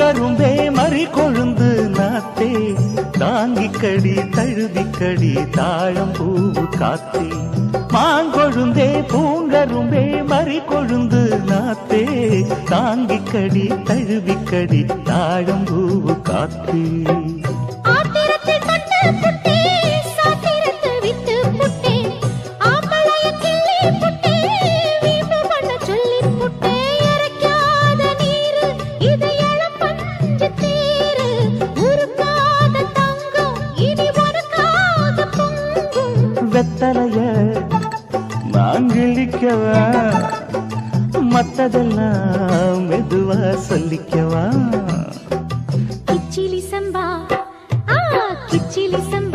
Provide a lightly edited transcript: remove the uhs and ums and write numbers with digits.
பூங்கரும்பே மறி கொழுந்து நாத்தே தாங்கிக்கடி தழுவிக்கடி தாழம் பூவு காத்தே மாங்கொழுந்தே பூங்கரும்பே மறி கொழுந்து நாத்தே தாங்கிக்கடி தழுவிக்கடி தாழம் பூவு காத்தே வெத்தலைய நான் கிழிக்கவா மத்ததெல்லாம் மெதுவா சொல்லிக்கவா கிச்சிலி சம்பா கிச்சிலி சம்பா